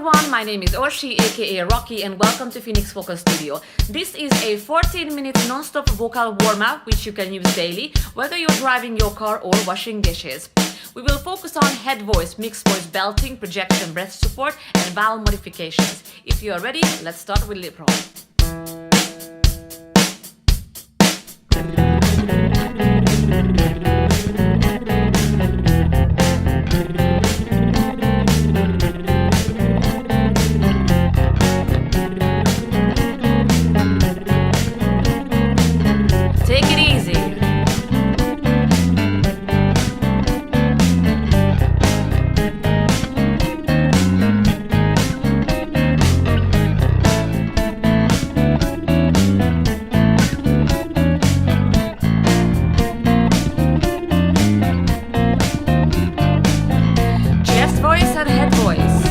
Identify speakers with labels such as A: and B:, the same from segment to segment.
A: everyone, my name is Orsi aka Rocky and welcome to Phoenix Vocal Studio. This is a 14-minute non-stop vocal warm-up which you can use daily, whether you're driving your car or washing dishes. We will focus on head voice, mixed voice belting, projection, breath support and vowel modifications. If you are ready, let's start with lip roll. Take it easy. Chest voice and head voice.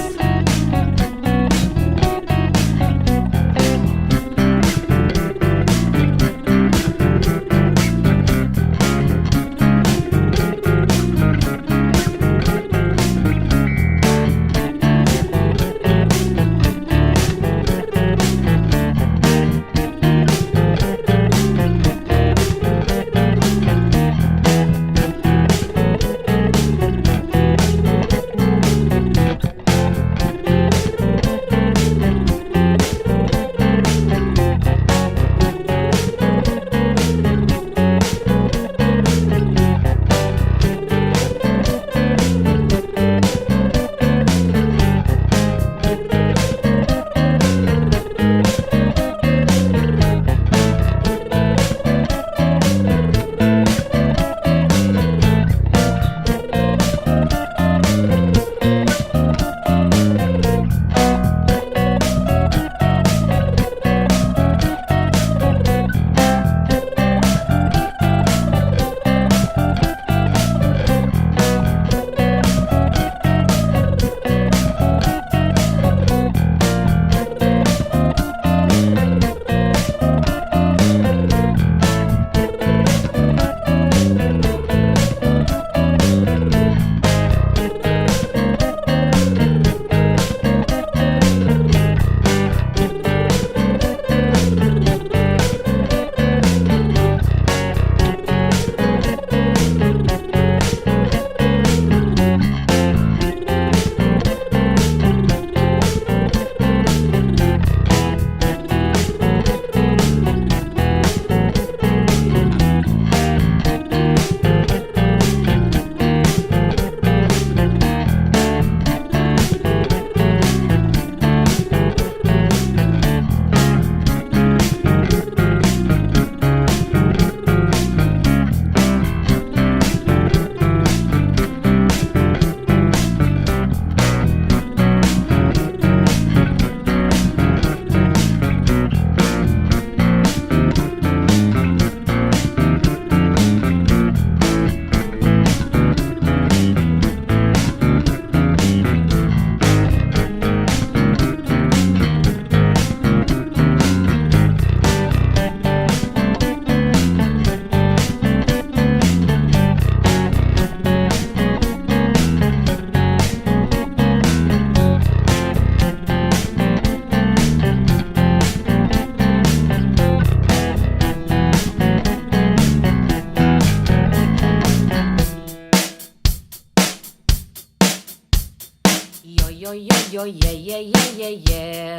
A: Yo yo yo yeah yeah yeah yeah yeah.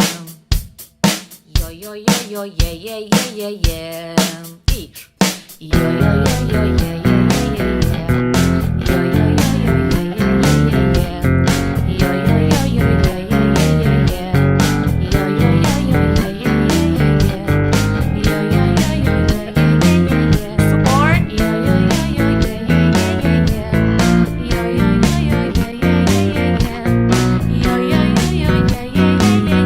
A: Yo yo yo yo yeah yeah yeah yeah yeah. Each. Yo yo yo yo yeah yeah yeah yeah yeah. Yo yo yo yo yeah yeah yeah yeah yeah. Yo yo yo yo yeah yeah yeah yeah yeah. Yo yo yo yo yeah yeah yeah yeah yeah. Yo yo yo yo yeah yeah yeah yeah yeah. Support. Yo yo yo yo yeah yeah yeah yeah yeah. Yo yo yo yo yeah yeah yeah yeah yeah. Yo yo yo yo yeah yeah yeah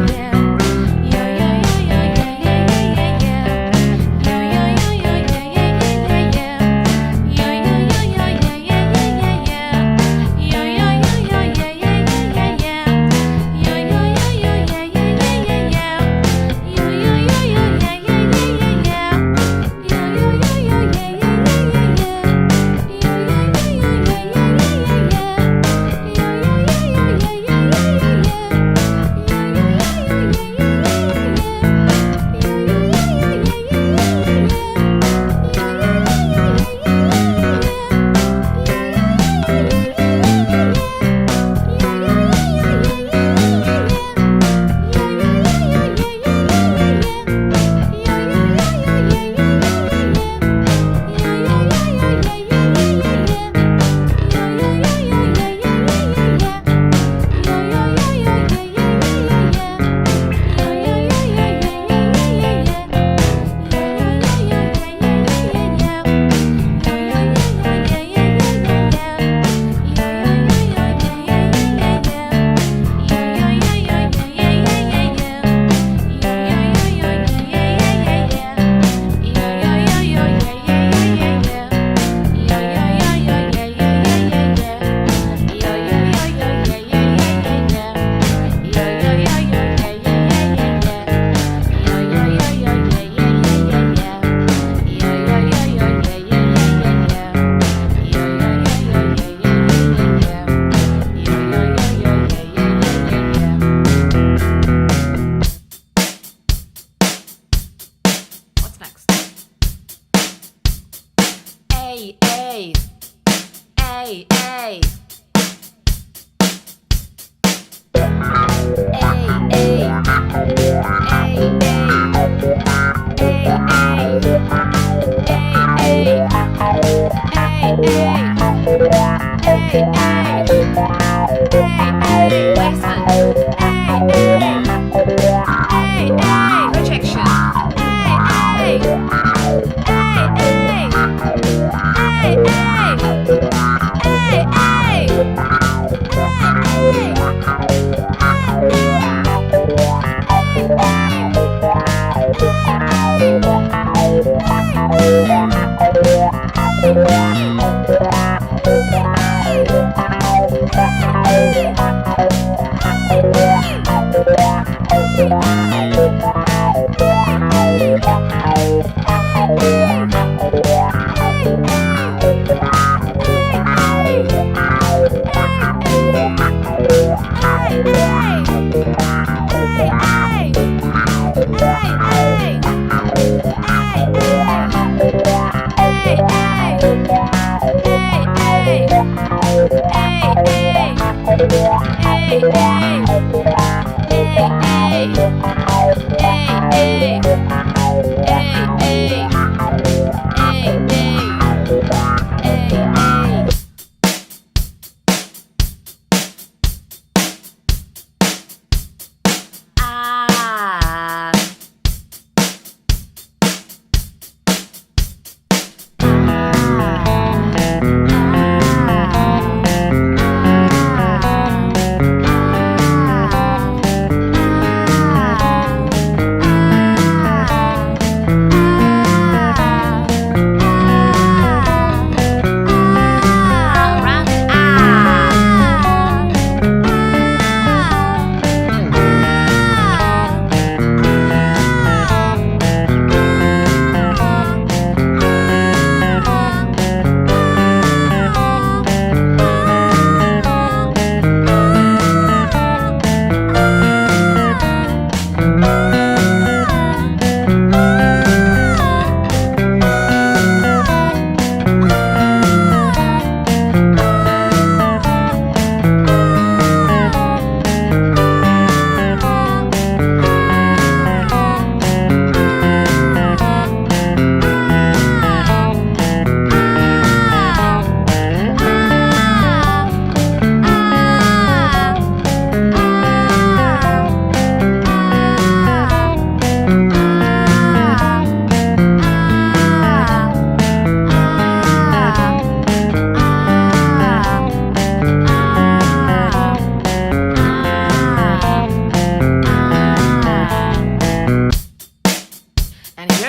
A: yeah yeah. Yo yo yo yo yeah yeah yeah yeah yeah. Yo yo yo yo yeah yeah yeah yeah yeah. Rejection.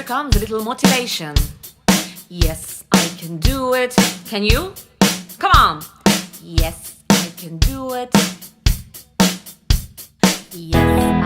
A: Here comes a little motivation. Yes, I can do it. Can you? Come on. Yes, I can do it. Yes.